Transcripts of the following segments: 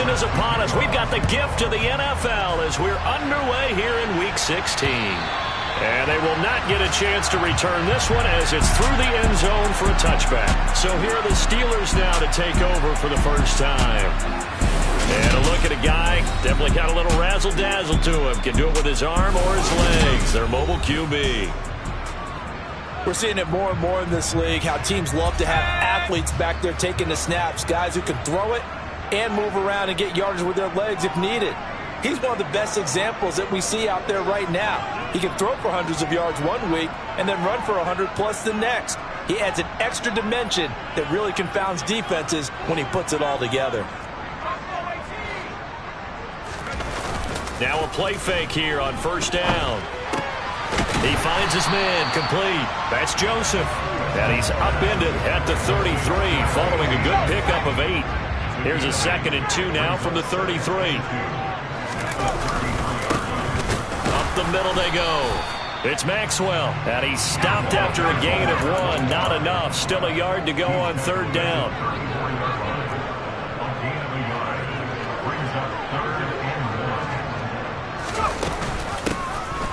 season is upon us. We've got the gift of the NFL as we're underway here in Week 16. And they will not get a chance to return this one as it's through the end zone for a touchback. So here are the Steelers now to take over for the first time. And a look at a guy, definitely got a little razzle-dazzle to him. Can do it with his arm or his legs. Their mobile QB. We're seeing it more and more in this league, how teams love to have athletes back there taking the snaps, guys who can throw it and move around and get yardage with their legs if needed. He's one of the best examples that we see out there right now. He can throw for hundreds of yards one week and then run for 100+ the next. He adds an extra dimension that really confounds defenses when he puts it all together. Now a play fake here on first down. He finds his man complete. That's Joseph. And he's upended at the 33 following a good pickup of 8. Here's a 2nd and 2 now from the 33. Up the middle they go. It's Maxwell. And he's stopped after a gain of 1. Not enough. Still a yard to go on third down.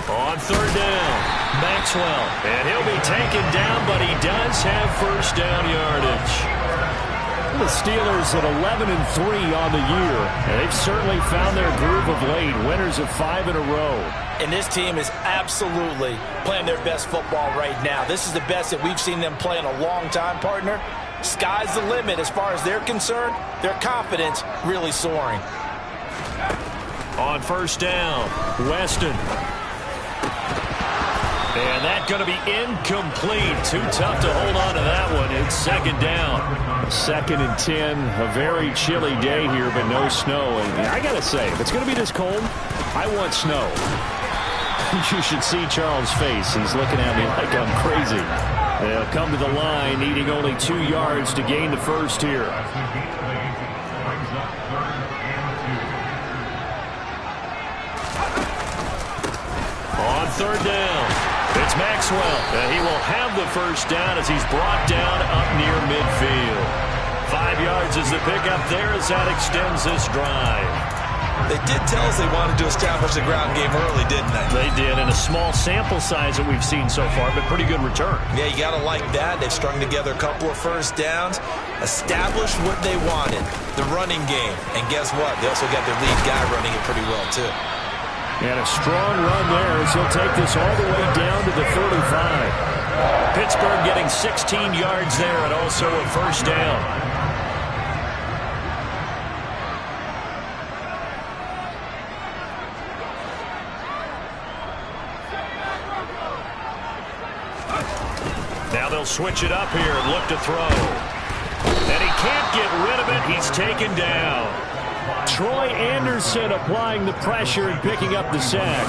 On third down, Maxwell. And he'll be taken down, but he does have first down yardage. The Steelers at 11-3 on the year. And they've certainly found their groove of late. Winners of 5 in a row. And this team is absolutely playing their best football right now. This is the best that we've seen them play in a long time, partner. Sky's the limit as far as they're concerned. Their confidence really soaring. On first down, Weston. And that's going to be incomplete. Too tough to hold on to that one. It's second down. 2nd and 10. A very chilly day here, but no snow. And I got to say, if it's going to be this cold, I want snow. You should see Charles' face. He's looking at me like I'm crazy. They'll come to the line, needing only 2 yards to gain the first here. On third down, it's Maxwell. And he will have the first down as he's brought down up near midfield. 5 yards is the pickup there as that extends this drive. They did tell us they wanted to establish the ground game early, didn't they? They did, in a small sample size that we've seen so far, but pretty good return. Yeah, you got to like that. They've strung together a couple of first downs, established what they wanted, the running game. And guess what? They also got their lead guy running it pretty well, too. And a strong run there as he'll take this all the way down to the 35. Pittsburgh getting 16 yards there and also a first down. Now they'll switch it up here and look to throw. And he can't get rid of it. He's taken down. Troy Anderson applying the pressure and picking up the sack.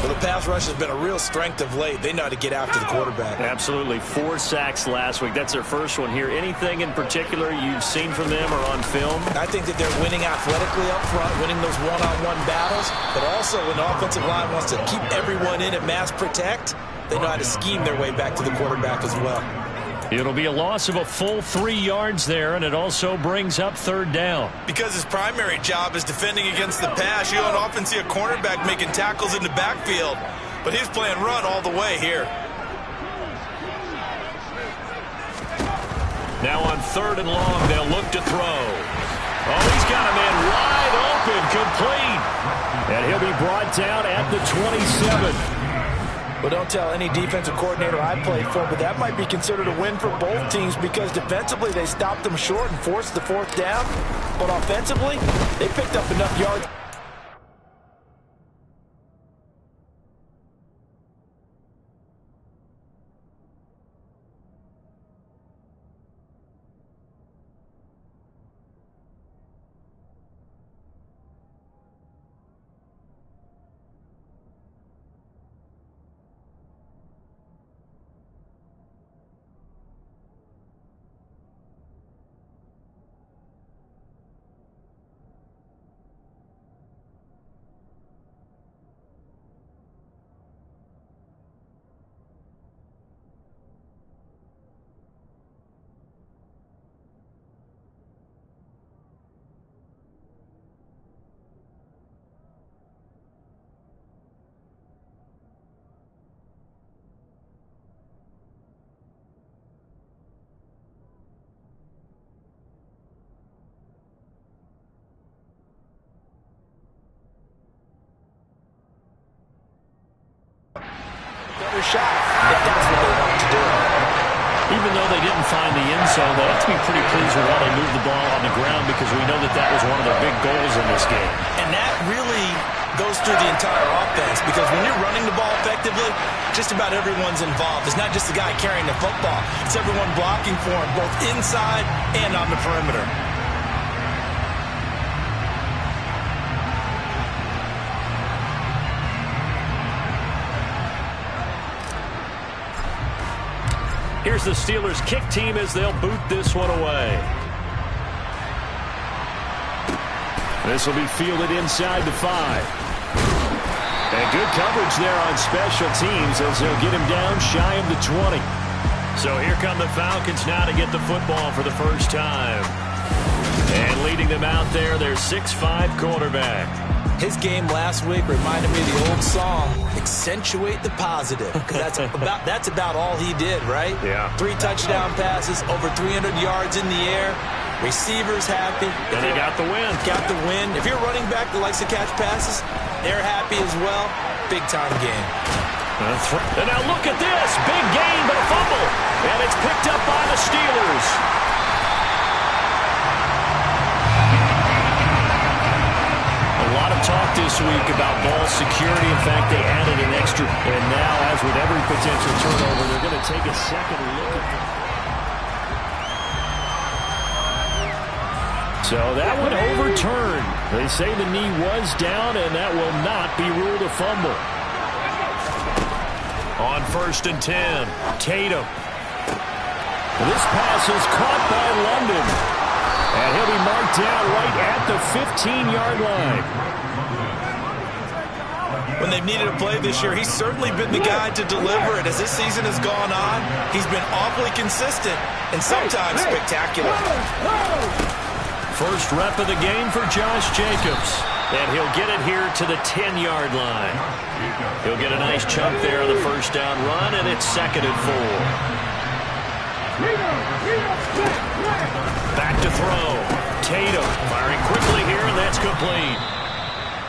Well, the pass rush has been a real strength of late. They know how to get after the quarterback. Absolutely. 4 sacks last week. That's their first one here. Anything in particular you've seen from them or on film? I think that they're winning athletically up front, winning those one-on-one battles, but also when the offensive line wants to keep everyone in and mass protect, they know how to scheme their way back to the quarterback as well. It'll be a loss of a full 3 yards there, and it also brings up third down. Because his primary job is defending against the pass, you don't often see a cornerback making tackles in the backfield. But he's playing run all the way here. Now on 3rd and long, they'll look to throw. Oh, he's got a man wide open, complete. And he'll be brought down at the 27. Well, don't tell any defensive coordinator I played for, but that might be considered a win for both teams because defensively they stopped them short and forced the 4th down. But offensively, they picked up enough yards. Another shot, if that's what they want to do. Even though they didn't find the end zone, they have to be pretty pleased with how they moved the ball on the ground because we know that that was one of their big goals in this game. And that really goes through the entire offense because when you're running the ball effectively, just about everyone's involved. It's not just the guy carrying the football. It's everyone blocking for him, both inside and on the perimeter. Here's the Steelers' kick team as they'll boot this one away. This will be fielded inside the 5. And good coverage there on special teams as they'll get him down shy of the 20. So here come the Falcons now to get the football for the first time. And leading them out there, their 6'5" quarterback. His game last week reminded me of the old song, Accentuate the Positive. Because that's about all he did, right? Yeah. 3 touchdown passes, over 300 yards in the air. Receivers happy. And they got the win. Got the win. If you're a running back that likes to catch passes, they're happy as well. Big-time game. And now look at this. Big gain, but a fumble. And it's picked up by the Steelers. A lot of talk this week about ball security. In fact, they added an extra. And now, as with every potential turnover, they're going to take a second look at it. So that one overturned. They say the knee was down, and that will not be ruled a fumble. On 1st and 10, Tatum. This pass is caught by London. And he'll be marked down right at the 15-yard line. When they've needed a play this year, he's certainly been the guy to deliver it. As this season has gone on, he's been awfully consistent and sometimes spectacular. First rep of the game for Josh Jacobs. And he'll get it here to the 10-yard line. He'll get a nice chunk there on the first down run, and it's 2nd and 4. Back to throw. Tatum firing quickly here, and that's complete.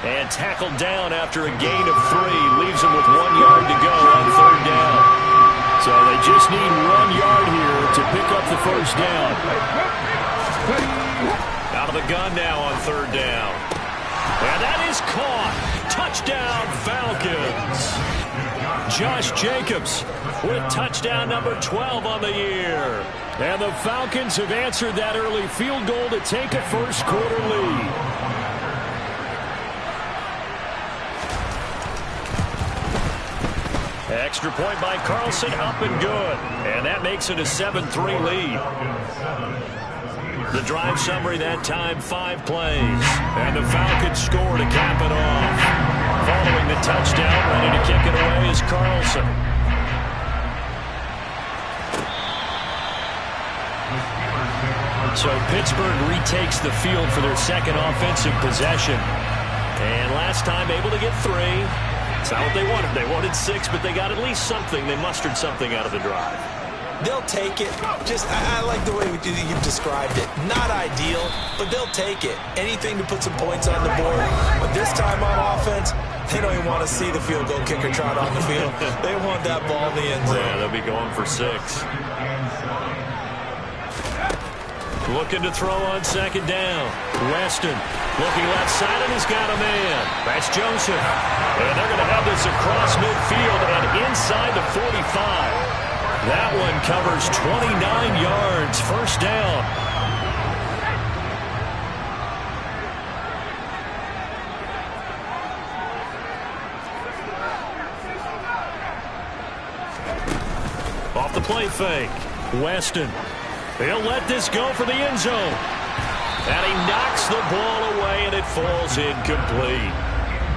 And tackled down after a gain of 3. Leaves him with 1 yard to go on 3rd down. So they just need 1 yard here to pick up the first down. Out of the gun now on 3rd down. And that is caught. Touchdown, Falcons. Josh Jacobs with touchdown number 12 on the year. And the Falcons have answered that early field goal to take a first quarter lead. Extra point by Carlson, up and good. And that makes it a 7-3 lead. The drive summary that time, 5 plays. And the Falcons score to cap it off. Following the touchdown, ready to kick it away is Carlson. So Pittsburgh retakes the field for their second offensive possession. And last time able to get 3. It's not what they wanted. They wanted 6, but they got at least something. They mustered something out of the drive. They'll take it. I like the way you've described it. Not ideal, but they'll take it. Anything to put some points on the board. But this time on offense, they don't even want to see the field goal kicker trot on the field. They want that ball in the end zone. Yeah, they'll be going for 6. Looking to throw on 2nd down. Weston looking left side, and he's got a man. That's Joseph. And they're going to have this across midfield and inside the 45. That one covers 29 yards. First down. Off the play fake. Weston. He'll let this go for the end zone. And he knocks the ball away, and it falls incomplete.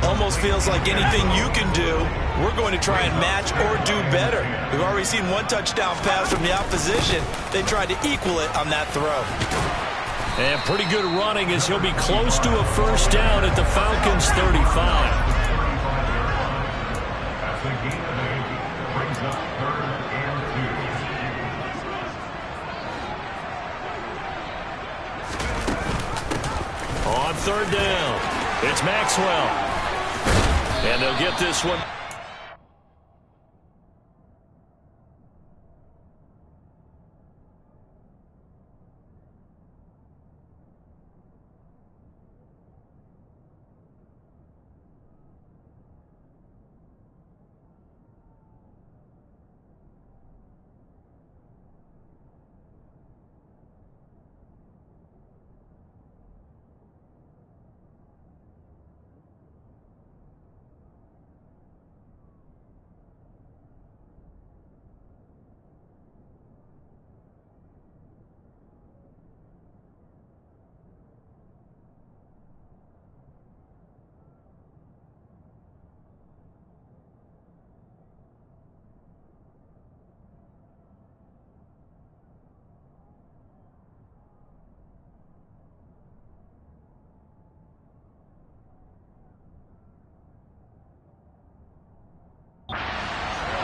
Almost feels like anything you can do, we're going to try and match or do better. We've already seen 1 touchdown pass from the opposition. They tried to equal it on that throw. And pretty good running as he'll be close to a first down at the Falcons' 35. On 3rd down, it's Maxwell. And they'll get this one.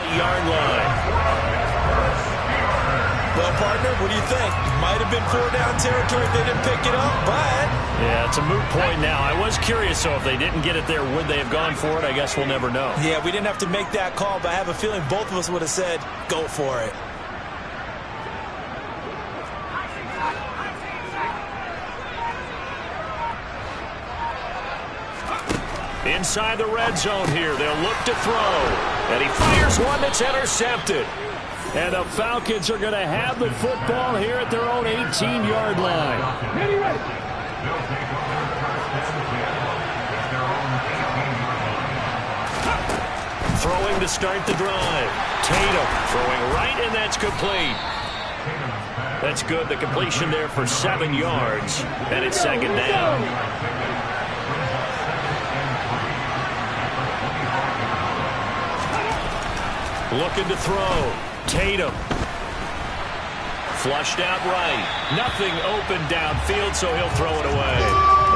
40-yard line. Well, partner, what do you think? Might have been 4-down territory if they didn't pick it up, but... Yeah, it's a moot point now. I was curious, so if they didn't get it there, would they have gone for it? I guess we'll never know. Yeah, we didn't have to make that call, but I have a feeling both of us would have said, go for it. Inside the red zone here, they'll look to throw. And he fires one that's intercepted. And the Falcons are going to have the football here at their own 18-yard line. Throwing to start the drive. Tatum throwing right, and that's complete. That's good. The completion there for 7 yards. And it's second down. Looking to throw. Tatum. Flushed out right. Nothing open downfield, so he'll throw it away.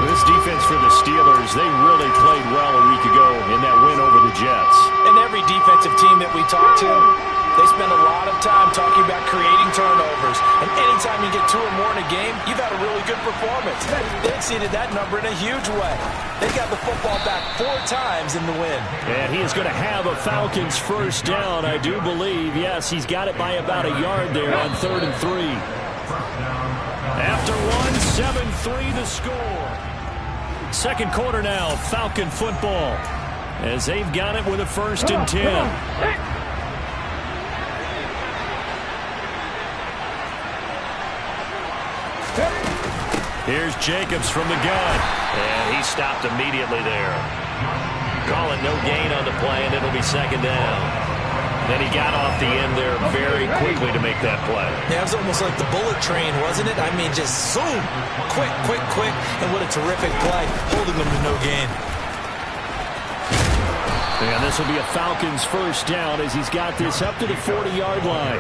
This defense for the Steelers, they really played well a week ago in that win over the Jets. And every defensive team that we talk to, they spend a lot of time talking about creating turnovers. And anytime you get 2 or more in a game, you've had a really good performance. They exceeded that number in a huge way. They got the football back 4 times in the win. And he is going to have a Falcons first down, I do believe. Yes, he's got it by about a yard there on 3rd and 3. After 1, 7-3 the score. Second quarter now, Falcon football. As they've got it with a 1st and 10. Here's Jacobs from the gun. And he stopped immediately there. Call it no gain on the play, and it'll be second down. Then he got off the end there very quickly to make that play. Yeah, it was almost like the bullet train, wasn't it? I mean, just zoom. Quick, quick, quick. And what a terrific play, holding them to no gain. And this will be a Falcons first down as he's got this up to the 40-yard line.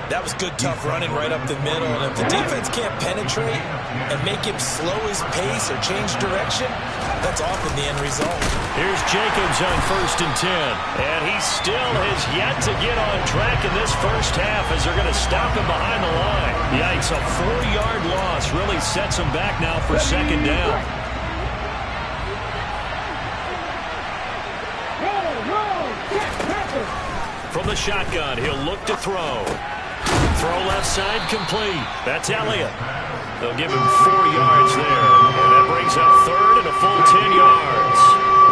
That was good, tough running right up the middle. And if the defense can't penetrate and make him slow his pace or change direction, that's often the end result. Here's Jacobs on 1st and 10. And he still has yet to get on track in this first half as they're going to stop him behind the line. Yikes, a 4-yard loss really sets him back now for second down. From the shotgun, he'll look to throw. Throw left side complete. That's Elliott. They'll give him 4 yards there. And that brings up 3rd and a full 10 yards.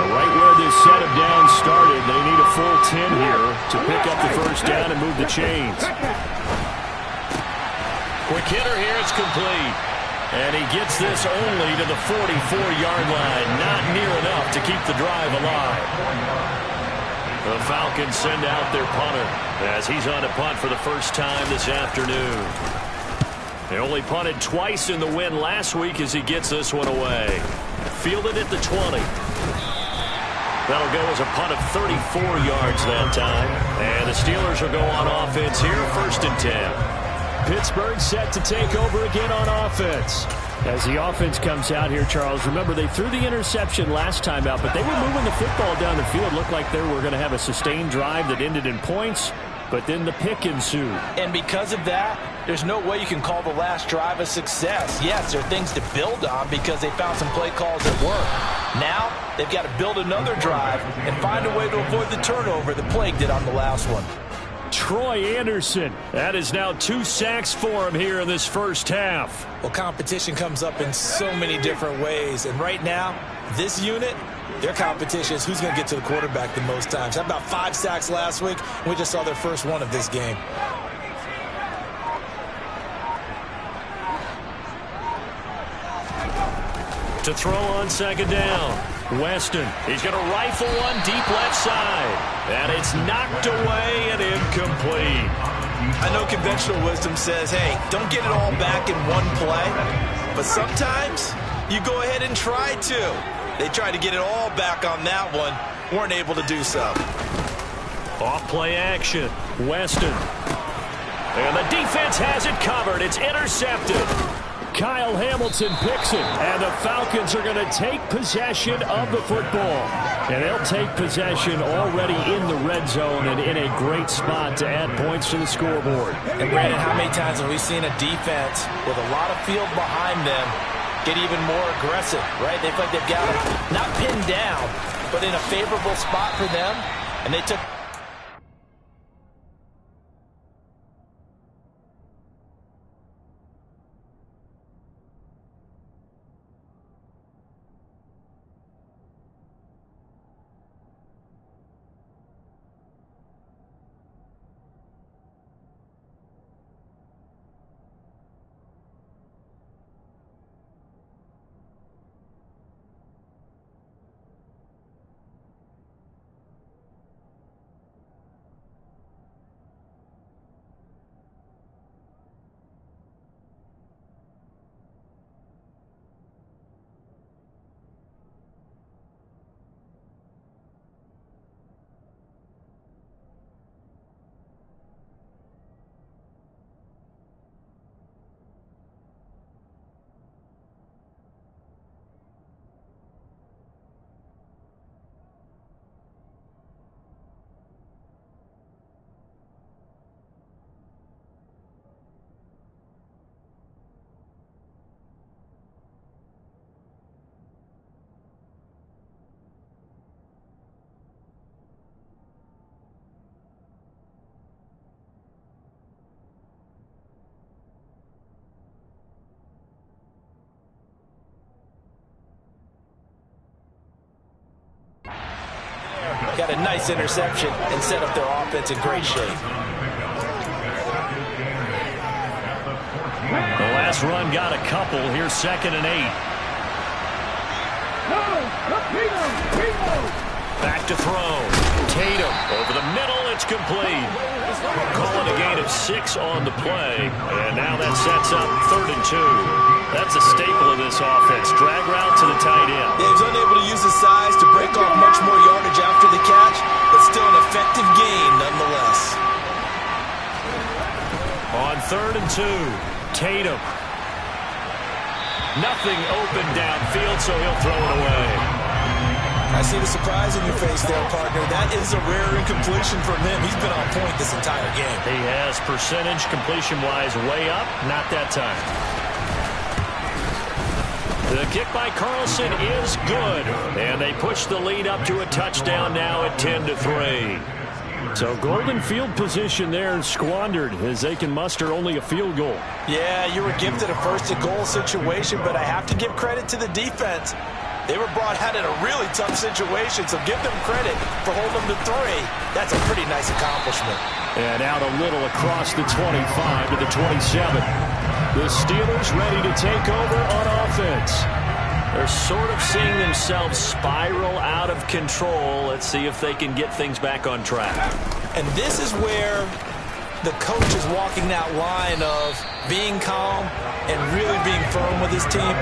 Right where this set of downs started, they need a full 10 here to pick up the first down and move the chains. Quick hitter here, it's complete. And he gets this only to the 44-yard line. Not near enough to keep the drive alive. The Falcons send out their punter as he's on a punt for the first time this afternoon. They only punted twice in the win last week as he gets this one away. Fielded at the 20. That'll go as a punt of 34 yards that time. And the Steelers will go on offense here, 1st and 10. Pittsburgh set to take over again on offense. As the offense comes out here, Charles, remember they threw the interception last time out, but they were moving the football down the field. Looked like they were going to have a sustained drive that ended in points, but then the pick ensued. And because of that, there's no way you can call the last drive a success. Yes, there are things to build on because they found some play calls that work. Now, they've got to build another drive and find a way to avoid the turnover that plagued it on the last one. Troy Anderson. That is now 2 sacks for him here in this first half. Well, competition comes up in so many different ways. And right now, this unit, their competition is who's going to get to the quarterback the most times. How about 5 sacks last week? We just saw their first one of this game. To throw on second down. Weston, he's going to rifle one deep left side. And it's knocked away and incomplete. I know conventional wisdom says, hey, don't get it all back in one play. But sometimes you go ahead and try to. They tried to get it all back on that one. Weren't able to do so. Off play action. Weston. And the defense has it covered. It's intercepted. Kyle Hamilton picks it, and the Falcons are going to take possession of the football. And they'll take possession already in the red zone and in a great spot to add points to the scoreboard. And Brandon, how many times have we seen a defense with a lot of field behind them get even more aggressive, right? They feel like they've got them not pinned down, but in a favorable spot for them, and they took... Got a nice interception and set up their offense in great shape. The last run got a couple. Here's 2nd and 8. Back to throw. Tatum over the middle. It's complete. Calling a gain of 6 on the play. And now that sets up 3rd and 2. That's a staple of this offense. Drag route to the tight end. Yeah, he's unable to use his size to break off much more yardage after the catch, but still an effective gain nonetheless. On 3rd and 2, Tatum. Nothing open downfield, so he'll throw it away. I see the surprise in your face there, partner. That is a rare incompletion from him. He's been on point this entire game. He has percentage completion-wise way up. Not that time. The kick by Carlson is good. And they push the lead up to a touchdown now at 10-3. So golden field position there squandered as they can muster only a field goal. Yeah, you were gifted a first-and-goal situation, but I have to give credit to the defense. They were brought out in a really tough situation, so give them credit for holding them to 3. That's a pretty nice accomplishment. And out a little across the 25 to the 27. The Steelers ready to take over on offense. They're sort of seeing themselves spiral out of control. Let's see if they can get things back on track. And this is where the coach is walking that line of being calm and really being firm with his team.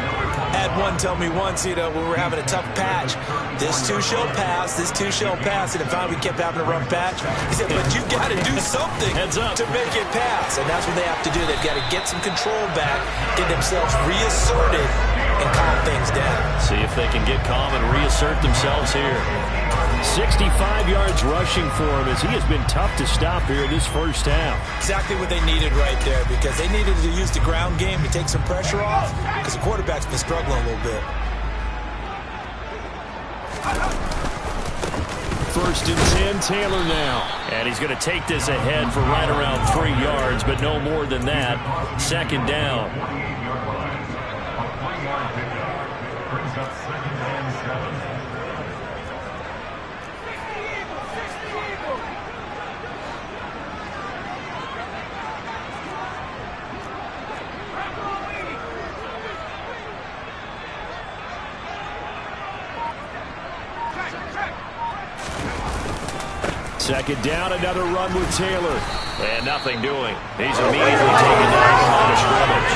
Had one tell me once, when we were having a tough patch, this too shall pass, this too shall pass, and finally we kept having a rough patch. He said, but you got to do something to make it pass, and that's what they have to do. They've got to get some control back, get themselves reasserted, and calm things down. See if they can get calm and reassert themselves here. 65 yards rushing for him as he has been tough to stop here in this first half. Exactly what they needed right there, because they needed to use the ground game to take some pressure off, because the quarterback's been struggling a little bit. 1st and 10, Taylor now. And he's going to take this ahead for right around 3 yards, but no more than that. 2nd down. Second down, another run with Taylor. And nothing doing. He's immediately taken down from the line of scrimmage.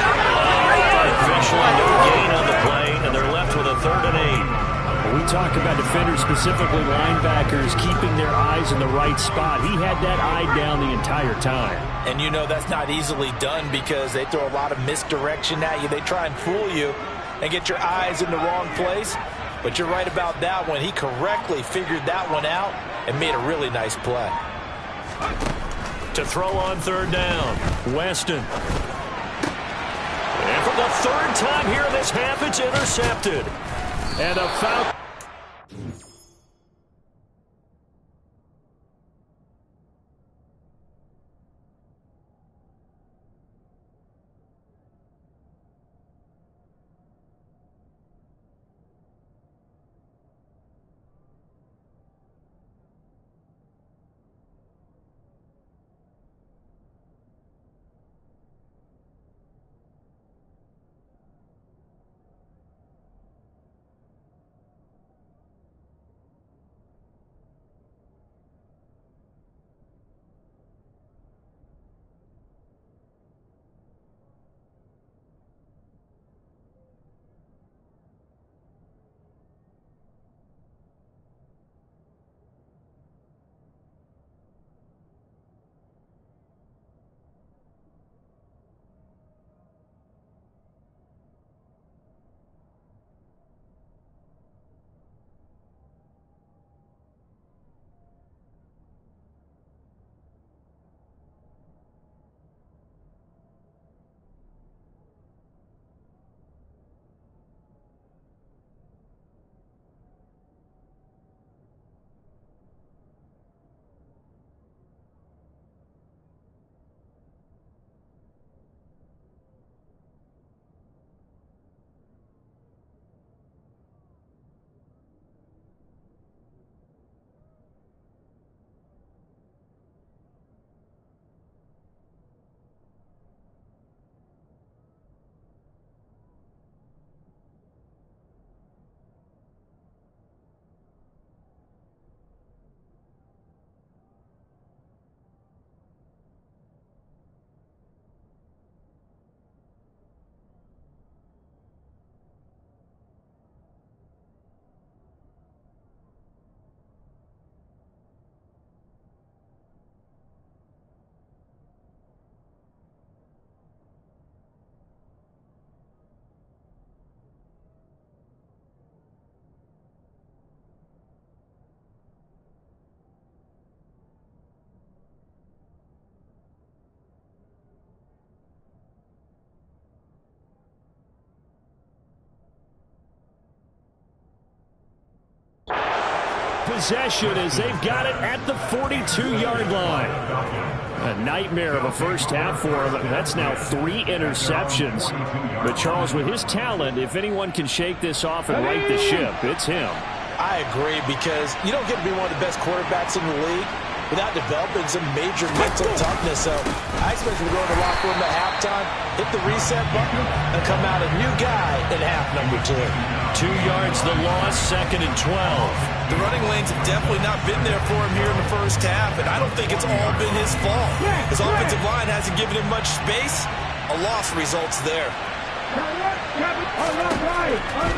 Artificial gain on the play, and they're left with a 3rd and 8. We talk about defenders, specifically linebackers, keeping their eyes in the right spot. He had that eye down the entire time. And that's not easily done because they throw a lot of misdirection at you. They try and fool you and get your eyes in the wrong place. But you're right about that one. He correctly figured that one out and made a really nice play. To throw on third down, Weston. And for the third time here in this half, it's intercepted. And a foul. Possession as they've got it at the 42-yard line. A nightmare of a first half for him. That's now 3 interceptions. But Charles, with his talent, if anyone can shake this off and right the ship, it's him. I agree, because you don't get to be one of the best quarterbacks in the league without developing some major mental toughness. So I expect him to go in the locker room at halftime, hit the reset button, and come out a new guy in half number 2. 2 yards the loss, 2nd and 12. The running lanes have definitely not been there for him here in the first half, and I don't think it's all been his fault. His offensive line hasn't given him much space. A loss results there.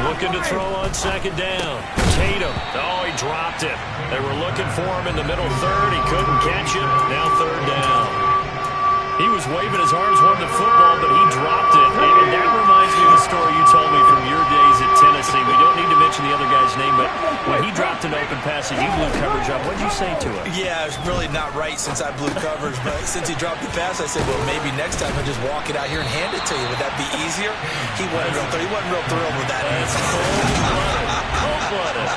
Looking to throw on 2nd down. Tatum. Oh, he dropped it. They were looking for him in the middle third. He couldn't catch it. Now 3rd down. He was waving his arms, wanting the football, but he dropped it. And that reminds me of the story you told me from your days at Tennessee. We don't need to mention the other guy's name, but when he dropped an open pass and you blew coverage up, what did you say to him? Yeah, it's really not right since I blew coverage, but since he dropped the pass, I said, well, maybe next time I'll just walk it out here and hand it to you. Would that be easier? He wasn't real thrilled with that answer. Cold-blooded.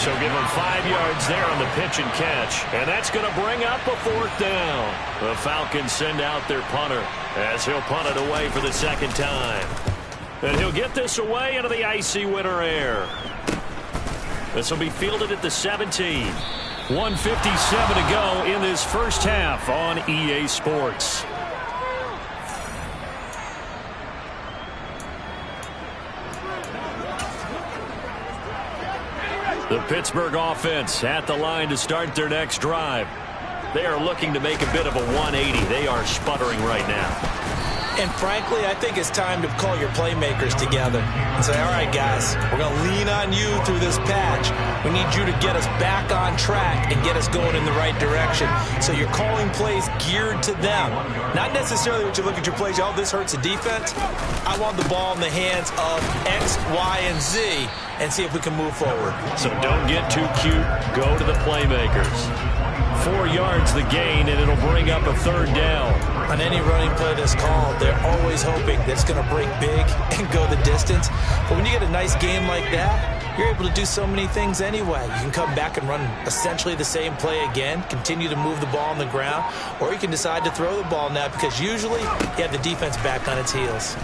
So give him 5 yards there on the pitch and catch. And that's going to bring up a 4th down. The Falcons send out their punter as he'll punt it away for the 2nd time. And he'll get this away into the icy winter air. This will be fielded at the 17. 1:57 to go in this first half on EA Sports. The Pittsburgh offense at the line to start their next drive. They are looking to make a bit of a 180. They are sputtering right now. And frankly, I think it's time to call your playmakers together and say, all right, guys, we're going to lean on you through this patch. We need you to get us back on track and get us going in the right direction. So you're calling plays geared to them. Not necessarily when you look at your plays, oh, this hurts the defense. I want the ball in the hands of X, Y, and Z and see if we can move forward. So don't get too cute. Go to the playmakers. 4 yards the gain, and it'll bring up a third down. On any running play that's called, they're always hoping that it's going to break big and go the distance. But when you get a nice game like that, you're able to do so many things anyway. You can come back and run essentially the same play again, continue to move the ball on the ground, or you can decide to throw the ball now because usually you have the defense back on its heels.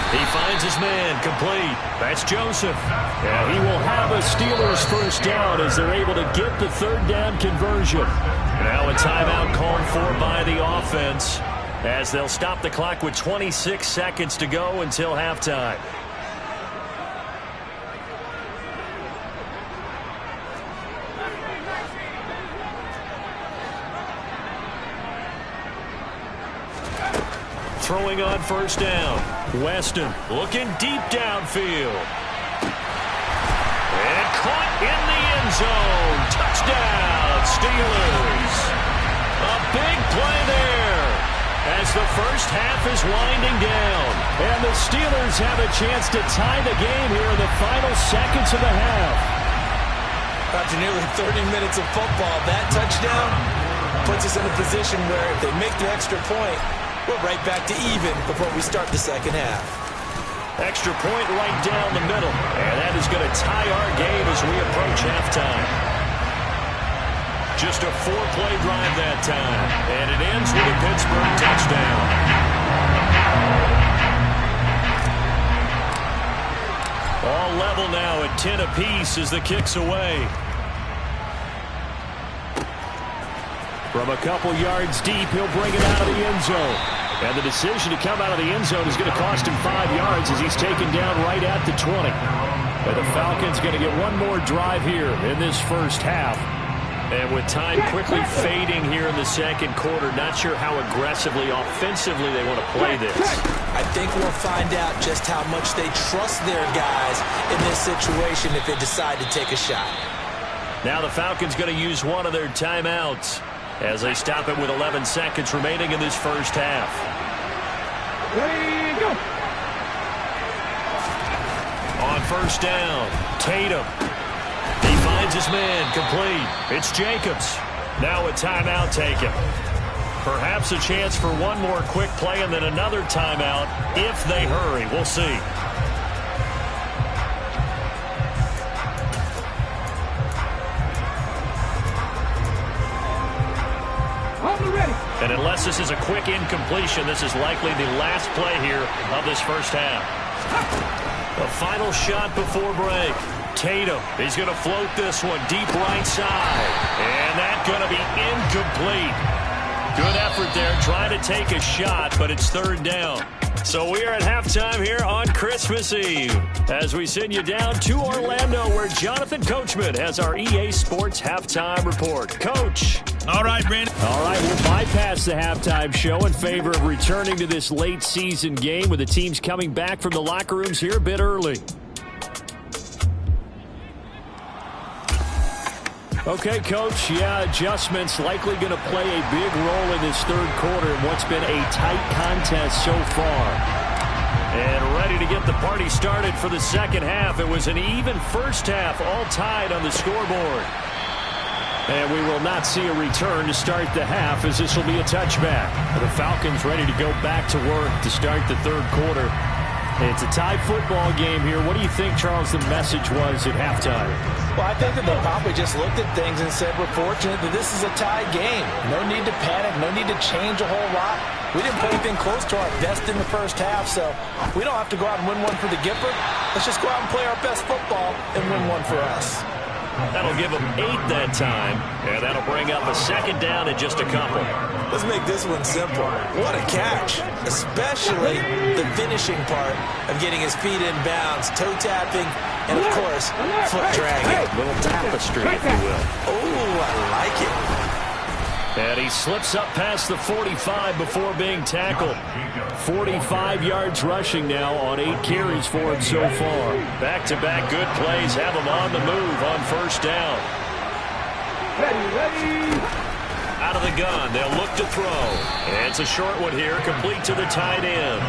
He finds his man, complete. That's Joseph. And he will have a Steelers first down as they're able to get the third down conversion. Now a timeout called for by the offense as they'll stop the clock with 26 seconds to go until halftime. Throwing on first down. Weston looking deep downfield. And caught in the end zone. Touchdown, Steelers. A big play there as the first half is winding down. And the Steelers have a chance to tie the game here in the final seconds of the half. After nearly 30 minutes of football, that touchdown puts us in a position where if they make the extra point, we're right back to even before we start the second half. Extra point right down the middle. And that is going to tie our game as we approach halftime. Just a 4-play drive that time. And it ends with a Pittsburgh touchdown. All level now at 10 apiece as the kick's away. From a couple yards deep, he'll bring it out of the end zone. And the decision to come out of the end zone is going to cost him 5 yards as he's taken down right at the 20. And the Falcons going to get one more drive here in this first half. And with time quickly fading here in the second quarter, not sure how aggressively, offensively they want to play this. I think we'll find out just how much they trust their guys in this situation if they decide to take a shot. Now the Falcons going to use one of their timeouts as they stop it with 11 seconds remaining in this first half. Ready, go. On first down, Tatum. He finds his man, complete. It's Jacobs. Now a timeout taken. Perhaps a chance for one more quick play and then another timeout if they hurry. We'll see. And unless this is a quick incompletion, this is likely the last play here of this first half. The final shot before break. Tatum, he's going to float this one deep right side. And that's going to be incomplete. Good effort there, trying to take a shot, but it's third down. So we are at halftime here on Christmas Eve as we send you down to Orlando where Jonathan Coachman has our EA Sports Halftime Report. Coach. All right, Brandon. All right, we'll bypass the halftime show in favor of returning to this late season game with the teams coming back from the locker rooms here a bit early. Okay, Coach, adjustments likely going to play a big role in this third quarter in what's been a tight contest so far. And ready to get the party started for the second half. It was an even first half, all tied on the scoreboard. And we will not see a return to start the half as this will be a touchback. The Falcons ready to go back to work to start the third quarter. It's a tied football game here. What do you think, Charles, the message was at halftime? Well, I think that they probably just looked at things and said, we're fortunate that this is a tied game. No need to panic. No need to change a whole lot. We didn't play anything close to our best in the first half, so we don't have to go out and win one for the Gipper. Let's just go out and play our best football and win one for us. That'll give them 8 that time, and that'll bring up a second down in just a couple. Let's make this one simple. What a catch, especially the finishing part of getting his feet in bounds, toe tapping, and, of course, foot dragging. A little tapestry, if you will. Oh, I like it. And he slips up past the 45 before being tackled. 45 yards rushing now on 8 carries for him so far. Back-to-back good plays have him on the move on first down. Ready. Out of the gun, they'll look to throw. And it's a short one here, complete to the tight end.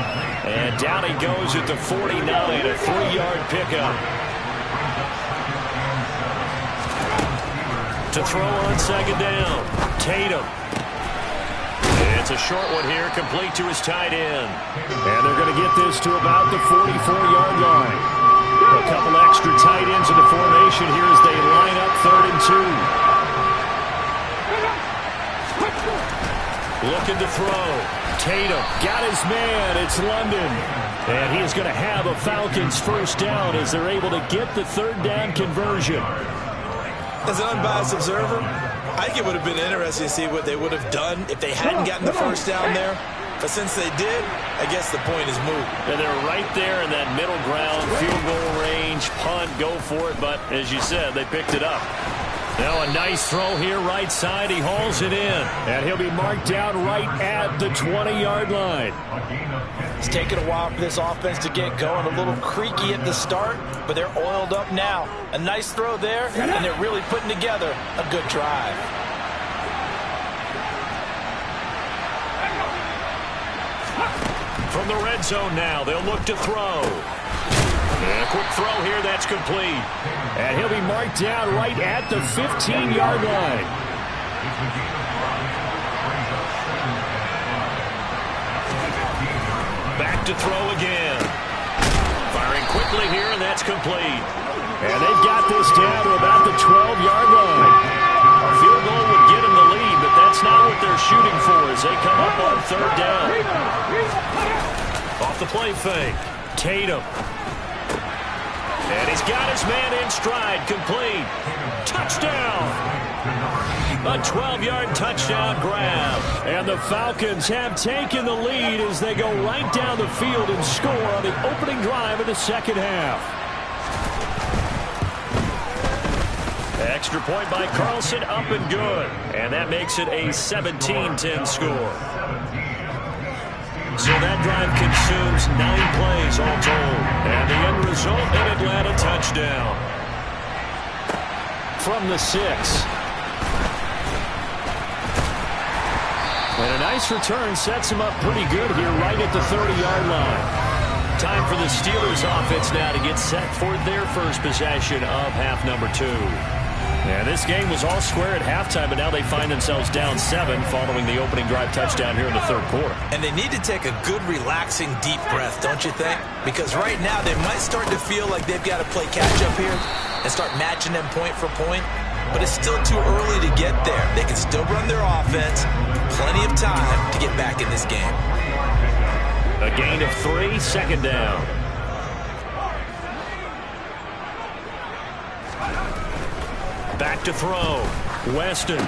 And down he goes at the 49, a 3-yard pickup. To throw on second down, Tatum. It's a short one here, complete to his tight end. And they're going to get this to about the 44-yard line. A couple extra tight ends in the formation here as they line up 3rd and 2. Looking to throw. Tatum got his man. It's London. And he is going to have a Falcons first down as they're able to get the 3rd down conversion. As an unbiased observer, I think it would have been interesting to see what they would have done if they hadn't gotten the first down there. But since they did, I guess the point is moot. And they're right there in that middle ground, field goal range, punt, go for it. But as you said, they picked it up. Now a nice throw here, right side. He hauls it in. And he'll be marked down right at the 20-yard line. It's taken a while for this offense to get going. A little creaky at the start, but they're oiled up now. A nice throw there, and they're really putting together a good drive. From the red zone now, they'll look to throw. And a quick throw here, that's complete. And he'll be marked down right at the 15-yard line. Back to throw again. Firing quickly here, and that's complete. And they've got this down to about the 12-yard line. A field goal would get them the lead, but that's not what they're shooting for as they come up on 3rd down. Off the play fake. Tatum. And he's got his man in stride, complete. Touchdown! A 12-yard touchdown grab. And the Falcons have taken the lead as they go right down the field and score on the opening drive of the second half. Extra point by Carlson, up and good. And that makes it a 17-10 score. So that drive consumes 9 plays all told. And the end result, an Atlanta touchdown. From the 6. And a nice return sets him up pretty good here right at the 30-yard line. Time for the Steelers offense now to get set for their first possession of half number 2. And this game was all square at halftime, but now they find themselves down 7 following the opening drive touchdown here in the 3rd quarter. And they need to take a good, relaxing, deep breath, don't you think? Because right now they might start to feel like they've got to play catch-up here and start matching them point for point. But it's still too early to get there. They can still run their offense. Plenty of time to get back in this game. A gain of 3, 2nd down. Back to throw. Weston.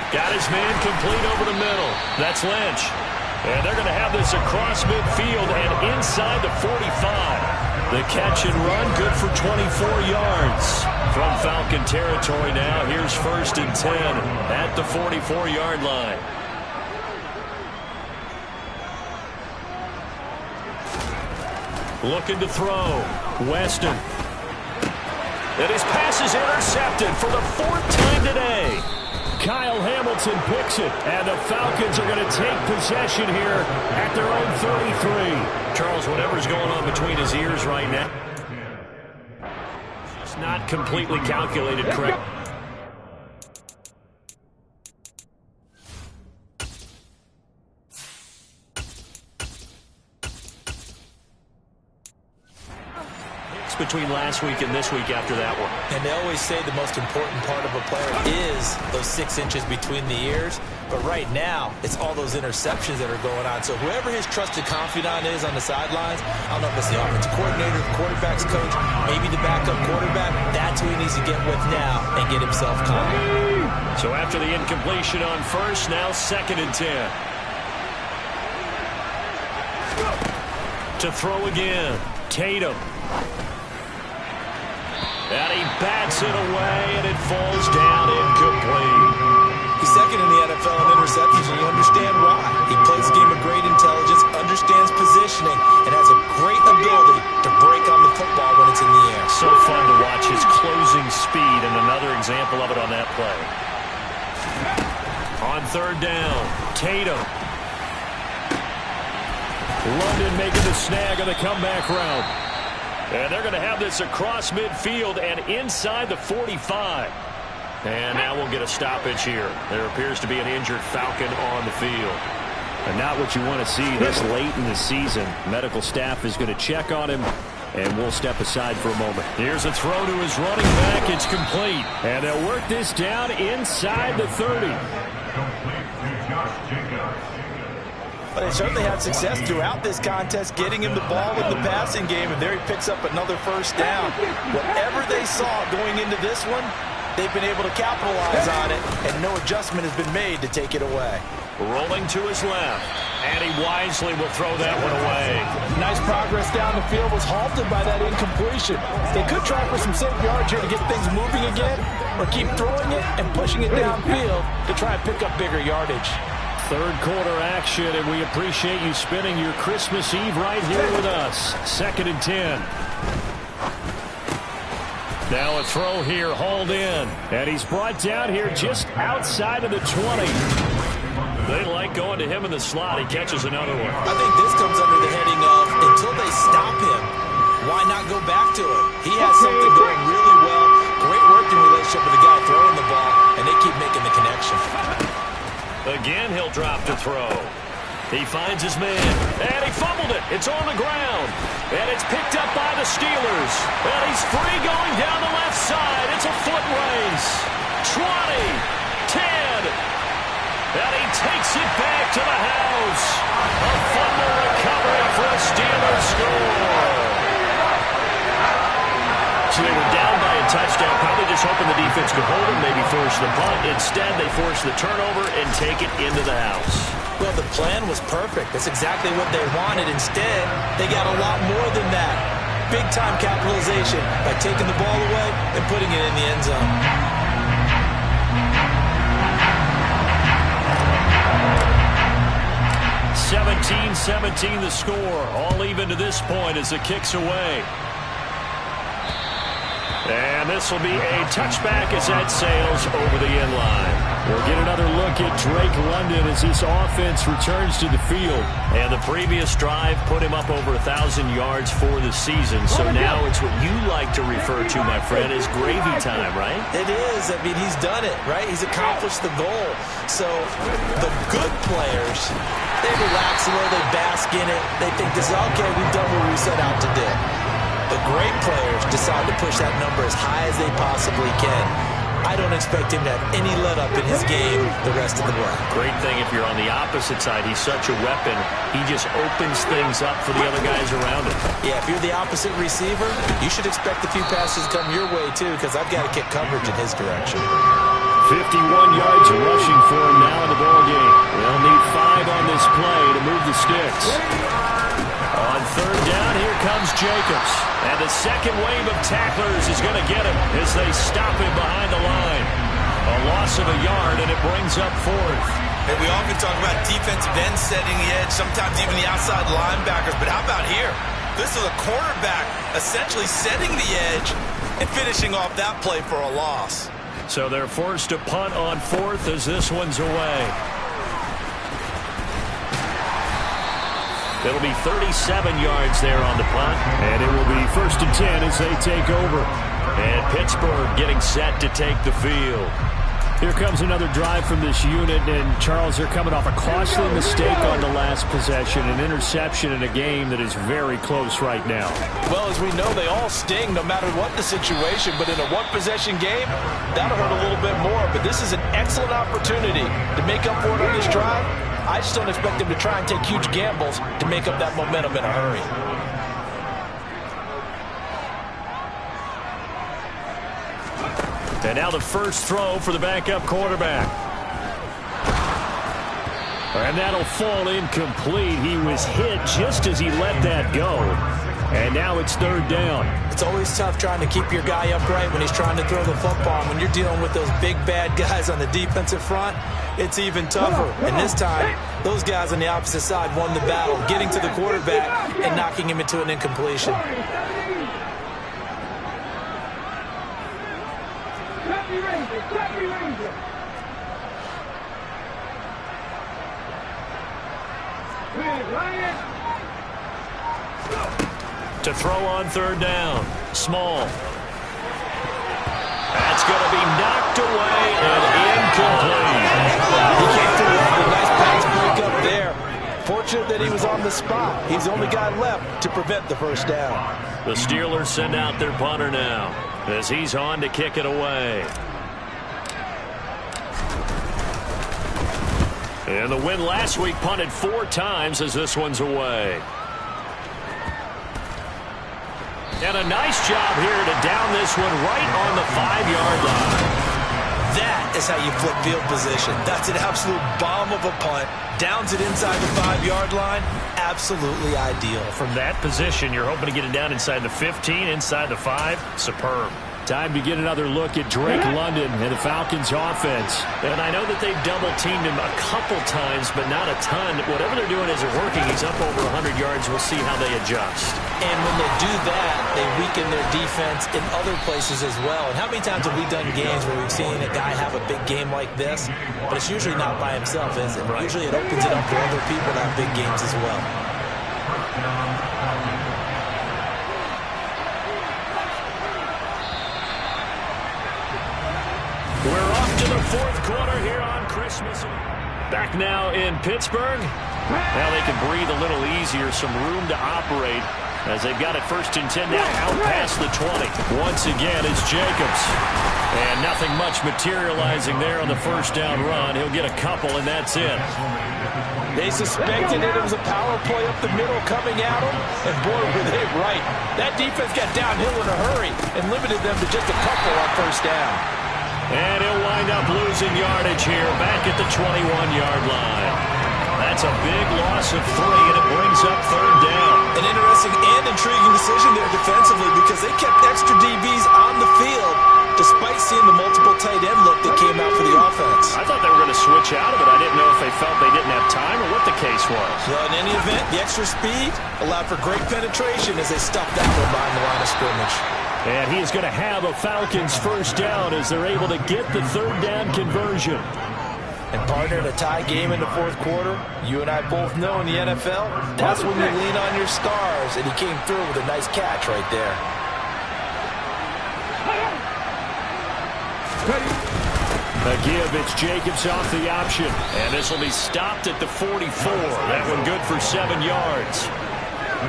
Got his man complete over the middle. That's Lynch. And they're going to have this across midfield and inside the 45. The catch and run good for 24 yards. From Falcon territory now, here's 1st and 10 at the 44-yard line. Looking to throw. Weston. And his pass is intercepted for the 4th time today. Kyle Hamilton picks it, and the Falcons are going to take possession here at their own 33. Charles, whatever's going on between his ears right now, it's not completely calculated correct. Between last week and this week after that one. And they always say the most important part of a player is those 6 inches between the ears. But right now, it's all those interceptions that are going on. So whoever his trusted confidant is on the sidelines, I don't know if it's the offensive coordinator, the quarterback's coach, maybe the backup quarterback, that's who he needs to get with now and get himself calm. So after the incompletion on 1st, now 2nd and 10. To throw again, Tatum. And he bats it away, and it falls down incomplete. He's 2nd in the NFL so fun to watch his closing speed, and another example of it on that play. On third down, Tatum. London making the snag on the comeback route. And they're going to have this across midfield and inside the 45. And now we'll get a stoppage here. There appears to be an injured Falcon on the field. And not what you want to see this late in the season. Medical staff is going to check on him, and we'll step aside for a moment. Here's a throw to his running back. It's complete. And they'll work this down inside the 30. But they certainly had success throughout this contest getting him the ball in the passing game, and there he picks up another first down. Whatever they saw going into this one, they've been able to capitalize on it, and no adjustment has been made to take it away. Rolling to his left, and he wisely will throw that one away. Nice progress down the field, was halted by that incompletion. They could try for some safe yards here to get things moving again, or keep throwing it and pushing it downfield to try and pick up bigger yardage. Third quarter action, and we appreciate you spending your Christmas Eve right here with us. 2nd and 10. Now a throw here, hauled in. And he's brought down here just outside of the 20. They like going to him in the slot. He catches another one. I think this comes under the heading of, until they stop him, why not go back to him? He has something going really well. Great working relationship with the guy throwing the ball, and they keep making the connection. Again, he'll drop to throw. He finds his man, and he fumbled it. It's on the ground, and it's picked up by the Steelers. And he's free going down the left side. It's a foot race. 20, 10, and he takes it back to the house. A fumble recovery for a Steelers score. So they were down by a touchdown, probably just hoping the defense could hold them, maybe force the punt. Instead, they force the turnover and take it into the house. Well, the plan was perfect. That's exactly what they wanted. Instead, they got a lot more than that. Big-time capitalization by taking the ball away and putting it in the end zone. (17-17) the score. All even to this point as it kicks away. And this will be a touchback as that sails over the end line. We'll get another look at Drake London as this offense returns to the field. And the previous drive put him up over 1,000 yards for the season. So now it's what you like to refer to, my friend, as gravy time, right? It is. I mean, he's done it, right? He's accomplished the goal. So the good players, they relax a little, they bask in it. They think this is okay, we've done what we set out to do. The great players decide to push that number as high as they possibly can. I don't expect him to have any let-up in his game the rest of the way. Great thing if you're on the opposite side. He's such a weapon. He just opens things up for the other guys around him. Yeah, if you're the opposite receiver, you should expect a few passes come your way, too, because I've got to get coverage in his direction. 51 yards rushing for him now in the ballgame. They'll need 5 on this play to move the sticks. On third down, here comes Jacobs. And the second wave of tacklers is going to get him as they stop him behind the line. A loss of a yard, and it brings up 4th. And we often talk about defensive ends setting the edge, sometimes even the outside linebackers. But how about here? This is a quarterback essentially setting the edge and finishing off that play for a loss. So they're forced to punt on 4th as this one's away. It'll be 37 yards there on the punt. And it will be 1st and 10 as they take over. And Pittsburgh getting set to take the field. Here comes another drive from this unit. And, Charles, they're coming off a costly mistake on the last possession. An interception in a game that is very close right now. Well, as we know, they all sting no matter what the situation. But in a one-possession game, that'll hurt a little bit more. But this is an excellent opportunity to make up for it on this drive. I just don't expect them to try and take huge gambles to make up that momentum in a hurry. And now the first throw for the backup quarterback. And that'll fall incomplete. He was hit just as he let that go. And now it's third down. It's always tough trying to keep your guy upright when he's trying to throw the football. When you're dealing with those big bad guys on the defensive front, it's even tougher. And this time, those guys on the opposite side won the battle, getting to the quarterback and knocking him into an incompletion. To throw on third down. Small. That's going to be knocked away and incomplete. He came through with a nice pass break up there. Fortunate that he was on the spot. He's the only guy left to prevent the first down. The Steelers send out their punter now as he's on to kick it away. And the win last week punted 4 times as this one's away. And a nice job here to down this one right on the 5-yard line. That is how you flip field position. That's an absolute bomb of a punt. Downs it inside the 5-yard line. Absolutely ideal. From that position, you're hoping to get it down inside the 15, inside the 5. Superb. Time to get another look at Drake London and the Falcons offense. And I know that they've double-teamed him a couple times, but not a ton. Whatever they're doing isn't working. He's up over 100 yards. We'll see how they adjust. And when they do that, they weaken their defense in other places as well. And how many times have we done games where we've seen a guy have a big game like this, but it's usually not by himself, is it? Right. Usually it opens it up for other people to have big games as well. We're off to the 4th quarter here on Christmas. Back now in Pittsburgh. Now they can breathe a little easier, some room to operate as they've got it 1st and 10 now out past the 20. Once again, it's Jacobs. And nothing much materializing there on the first down run. He'll get a couple, and that's it. They suspected it was a power play up the middle coming at them, and boy, were they right. That defense got downhill in a hurry and limited them to just a couple on first down. And he'll wind up losing yardage here back at the 21-yard line. That's a big loss of 3, and it brings up 3rd down. An interesting and intriguing decision there defensively because they kept extra DBs on the field despite seeing the multiple tight end look that came out for the offense. I thought they were going to switch out of it. I didn't know if they felt they didn't have time or what the case was. Well, in any event, the extra speed allowed for great penetration as they stuffed that one behind the line of scrimmage. And he is going to have a Falcons first down as they're able to get the 3rd down conversion. And partner, in a tie game in the 4th quarter, you and I both know in the NFL, that's when you lean on your stars. And he came through with a nice catch right there. A give, it's Jacobs off the option. And this will be stopped at the 44. That one good for 7 yards.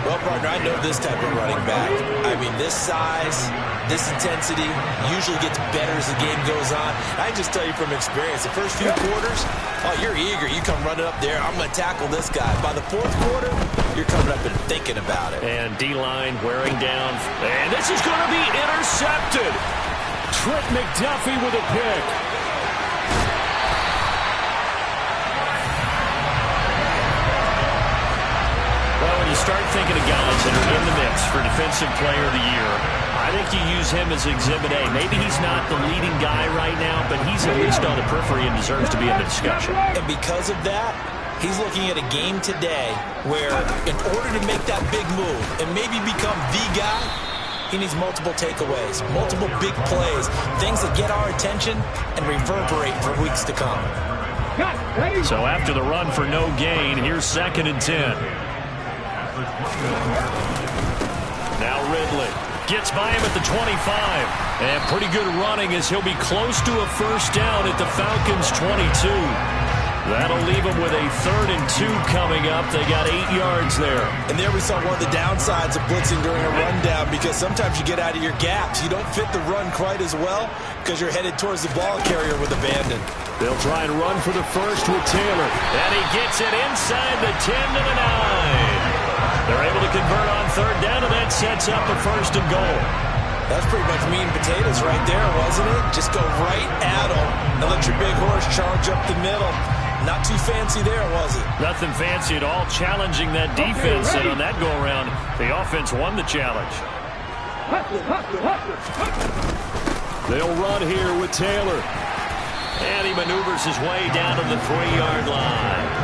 Well, partner, I know this type of running back. I mean, this size, this intensity usually gets better as the game goes on. I just tell you from experience, the first few quarters, oh, you're eager. You come running up there, I'm going to tackle this guy. By the 4th quarter, you're coming up and thinking about it. And D-line wearing down. And this is going to be intercepted. Trent McDuffie with a pick. You start thinking of guys that are in the mix for Defensive Player of the Year. I think you use him as Exhibit A. Maybe he's not the leading guy right now, but he's at least on the periphery and deserves to be in the discussion. And because of that, he's looking at a game today where in order to make that big move and maybe become the guy, he needs multiple takeaways, multiple big plays, things that get our attention and reverberate for weeks to come. So after the run for no gain, here's 2nd and 10. Now Ridley gets by him at the 25. And pretty good running as he'll be close to a first down at the Falcons' 22. That'll leave them with a 3rd and 2 coming up. They got 8 yards there. And there we saw one of the downsides of blitzing during a rundown because sometimes you get out of your gaps. You don't fit the run quite as well because you're headed towards the ball carrier with abandon. They'll try and run for the first with Taylor. And he gets it inside the 10 to the 9. They're able to convert on 3rd down, and that sets up a 1st and goal. That's pretty much meat and potatoes right there, wasn't it? Just go right at them and let your big horse charge up the middle. Not too fancy there, was it? Nothing fancy at all, challenging that defense. And on that go-around, the offense won the challenge. They'll run here with Taylor. And he maneuvers his way down to the 3-yard line.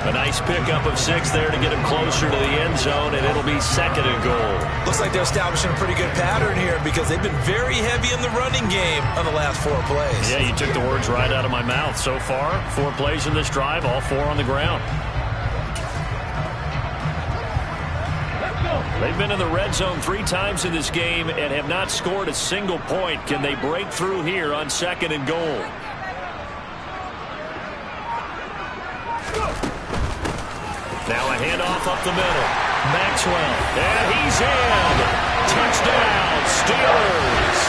A nice pickup of 6 there to get him closer to the end zone, and it'll be 2nd and goal. Looks like they're establishing a pretty good pattern here because they've been very heavy in the running game on the last 4 plays. Yeah, you took the words right out of my mouth. So far, 4 plays in this drive, all 4 on the ground. They've been in the red zone 3 times in this game and have not scored a single point. Can they break through here on 2nd and goal? Now a handoff up the middle. Maxwell, and he's in. Touchdown, Steelers.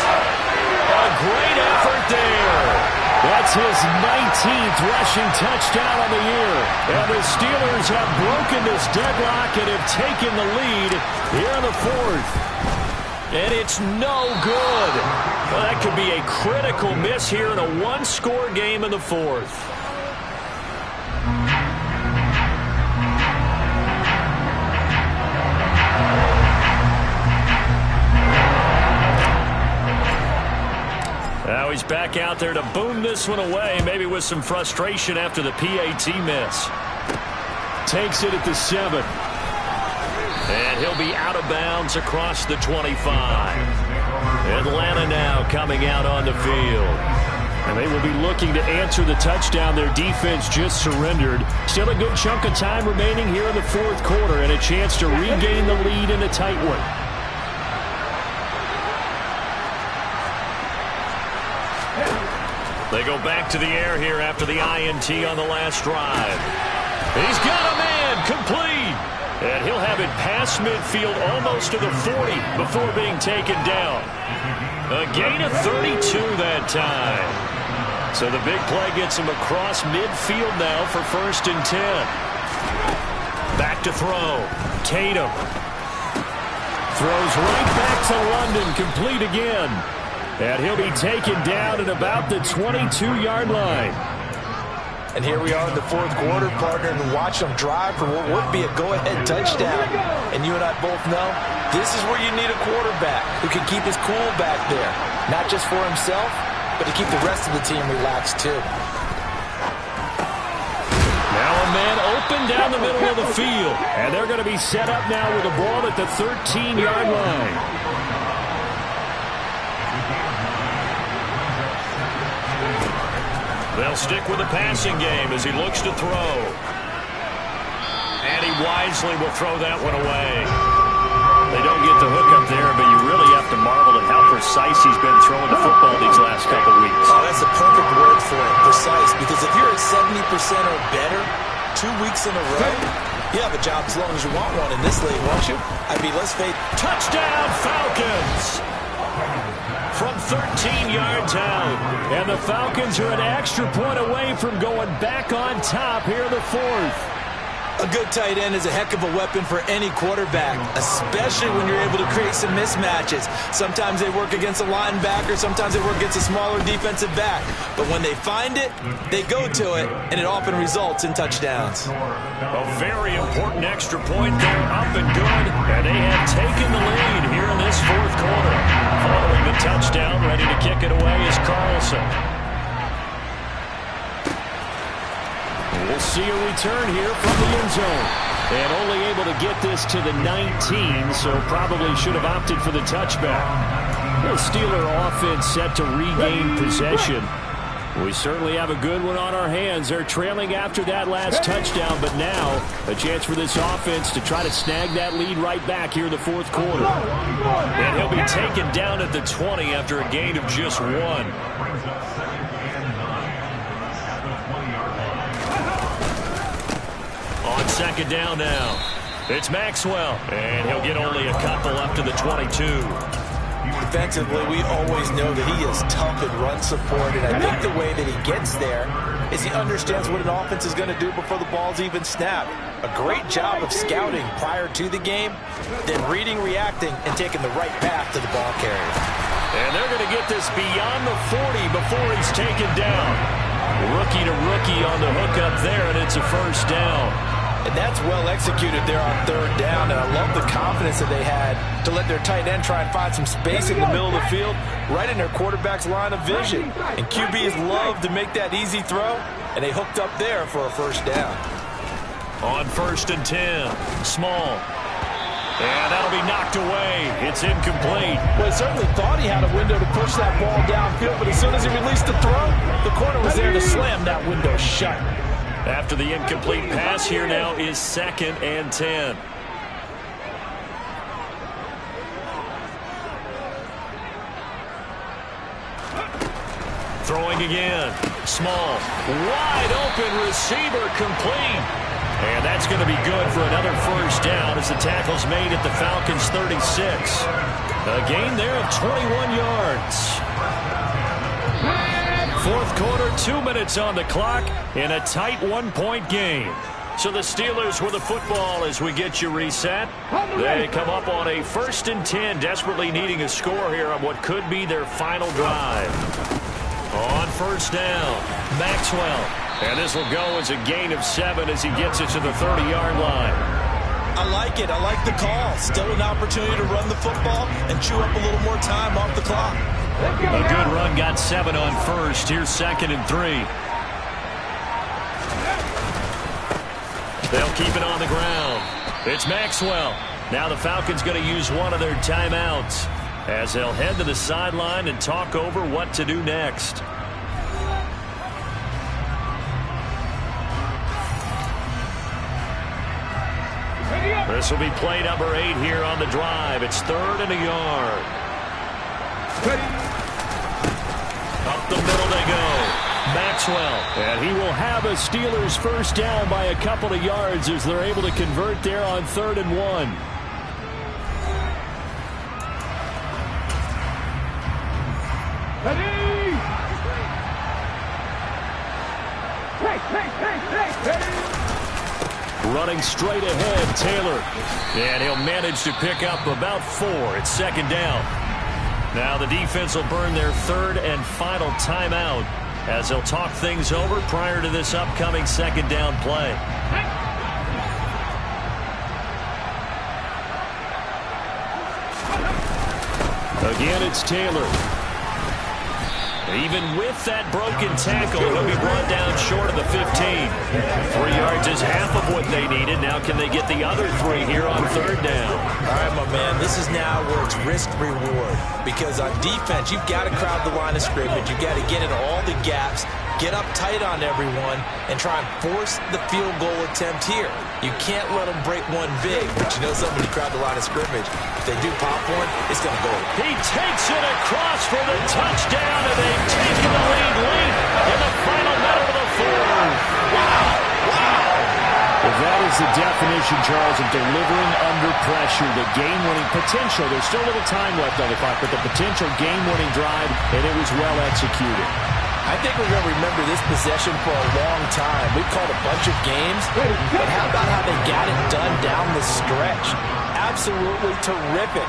A great effort there. That's his 19th rushing touchdown on the year. And the Steelers have broken this deadlock and have taken the lead here in the 4th. And it's no good. Well, that could be a critical miss here in a 1-score game in the 4th. Now he's back out there to boom this one away, maybe with some frustration after the PAT miss. Takes it at the 7. And he'll be out of bounds across the 25. Atlanta now coming out on the field. And they will be looking to answer the touchdown their defense just surrendered. Still a good chunk of time remaining here in the 4th quarter and a chance to regain the lead in a tight one. They go back to the air here after the INT on the last drive. He's got a man complete. And he'll have it past midfield almost to the 40 before being taken down. A gain of 32 that time. So the big play gets him across midfield now for 1st and 10. Back to throw. Tatum. Throws right back to London, complete again. And he'll be taken down at about the 22-yard line. And here we are in the 4th quarter, partner, and watch them drive for what would be a go-ahead touchdown. And you and I both know this is where you need a quarterback who can keep his cool back there. Not just for himself, but to keep the rest of the team relaxed too. Now a man open down the middle of the field. And they're going to be set up now with the ball at the 13-yard line. They'll stick with the passing game as he looks to throw. And he wisely will throw that one away. They don't get the hook up there, but you really have to marvel at how precise he's been throwing the football these last couple weeks. Oh, that's a perfect word for it, precise. Because if you're at 70% or better 2 weeks in a row, you have a job as long as you want one in this league, won't you? I mean, let's face it. Touchdown, Falcons! From 13 yards out. And the Falcons are an extra point away from going back on top here in the 4th. A good tight end is a heck of a weapon for any quarterback, especially when you're able to create some mismatches. Sometimes they work against a linebacker, sometimes they work against a smaller defensive back. But when they find it, they go to it, and it often results in touchdowns. A very important extra point there, up and good. And they have taken the lead here in this 4th quarter. Following the touchdown, ready to kick it away is Carlson. We'll see a return here from the end zone. And only able to get this to the 19, so probably should have opted for the touchback. The Steeler offense set to regain possession. We certainly have a good one on our hands. They're trailing after that last touchdown, but now a chance for this offense to try to snag that lead right back here in the 4th quarter. And he'll be taken down at the 20 after a gain of just 1. On 2nd down now, it's Maxwell, and he'll get only a couple up to the 22. Defensively, we always know that he is tough in run support, and I think the way that he gets there is he understands what an offense is going to do before the ball's even snapped. A great job of scouting prior to the game, then reading, reacting, and taking the right path to the ball carrier. And they're going to get this beyond the 40 before he's taken down. Rookie to rookie on the hook up there, and it's a 1st down. And that's well executed there on 3rd down, and I love the confidence that they had to let their tight end try and find some space in the middle of the field, right in their quarterback's line of vision. And QBs love to make that easy throw, and they hooked up there for a 1st down. On 1st and 10, Small. And that'll be knocked away. It's incomplete. Well, he certainly thought he had a window to push that ball downfield, but as soon as he released the throw, the corner was there to slam that window shut. After the incomplete pass, here now is 2nd and 10. again. Small, wide open receiver complete. And that's going to be good for another first down as the tackle's made at the Falcons' 36. A gain there of 21 yards. Fourth quarter, 2 minutes on the clock in a tight one-point game. So the Steelers with the football as we get you reset. They come up on a 1st and 10, desperately needing a score here on what could be their final drive. On first down, Maxwell. And this will go as a gain of 7 as he gets it to the 30-yard line. I like it. I like the call. Still an opportunity to run the football and chew up a little more time off the clock. A good run got 7 on first. Here's 2nd and 3. They'll keep it on the ground. It's Maxwell. Now the Falcons going to use one of their timeouts as they'll head to the sideline and talk over what to do next. This will be play number 8 here on the drive. It's 3rd and a yard. Up the middle they go. Maxwell. And he will have a Steelers first down by a couple of yards as they're able to convert there on 3rd and 1. Running straight ahead, Taylor. And he'll manage to pick up about 4. It's 2nd down. Now the defense will burn their 3rd and final timeout as they'll talk things over prior to this upcoming 2nd down play. Again, it's Taylor. Even with that broken tackle, he'll be brought down short of the 15. 3 yards is half of what they needed. Now can they get the other 3 here on 3rd down? All right, my man, this is now where it's risk-reward. Because on defense, you've got to crowd the line of scrimmage. You've got to get into all the gaps, get up tight on everyone, and try and force the field goal attempt here. You can't let them break one big, but you know something, when you crowd the line of scrimmage, if they do pop one, it's going to go. He takes it across for the touchdown, and they've taken the lead late in the final minute of the 4th. Wow! Wow! Well, that is the definition, Charles, of delivering under pressure. The game-winning potential. There's still a little time left on the clock, but the potential game-winning drive, and it was well executed. I think we're going to remember this possession for a long time. We've called a bunch of games, but how about how they got it done down the stretch? Absolutely terrific.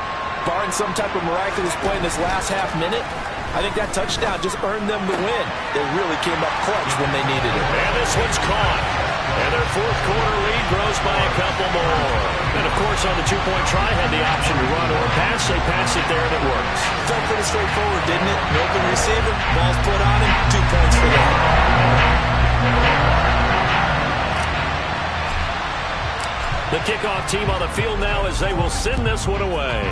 Barring some type of miraculous play in this last half minute, I think that touchdown just earned them the win. They really came up clutch when they needed it. And this one's caught. And their 4th quarter lead grows by a couple more. And, of course, on the 2-point try, had the option to run or pass. They pass it there, and it works. Felt pretty straightforward, didn't it? An open receiver, ball's put on him, 2 points for them. The kickoff team on the field now as they will send this one away.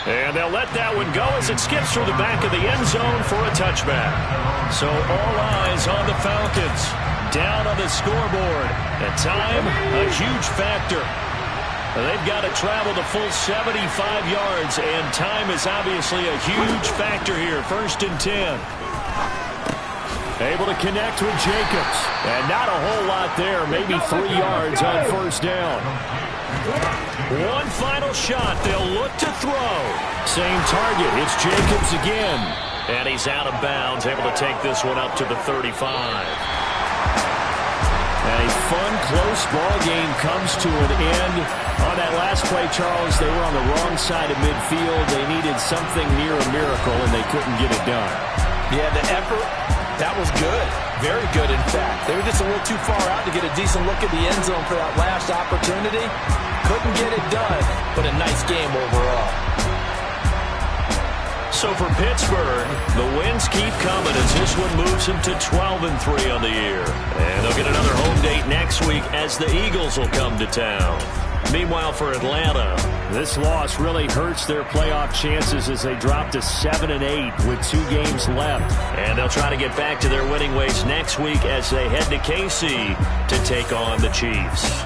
And they'll let that one go as it skips through the back of the end zone for a touchback. So all eyes on the Falcons. Down on the scoreboard. And time, a huge factor. They've got to travel the full 75 yards, and time is obviously a huge factor here. 1st and 10. Able to connect with Jacobs. And not a whole lot there. Maybe 3 yards on 1st down. One final shot. They'll look to throw. Same target. It's Jacobs again. And he's out of bounds. Able to take this one up to the 35. And a fun, close ball game comes to an end. On that last play, Charles, they were on the wrong side of midfield. They needed something near a miracle, and they couldn't get it done. Yeah, the effort, that was good. Very good, in fact. They were just a little too far out to get a decent look at the end zone for that last opportunity. Couldn't get it done, but a nice game overall. So for Pittsburgh, the wins keep coming as this one moves them to 12-3 on the year. And they'll get another home date next week as the Eagles will come to town. Meanwhile, for Atlanta, this loss really hurts their playoff chances as they drop to 7-8 with 2 games left. And they'll try to get back to their winning ways next week as they head to KC to take on the Chiefs.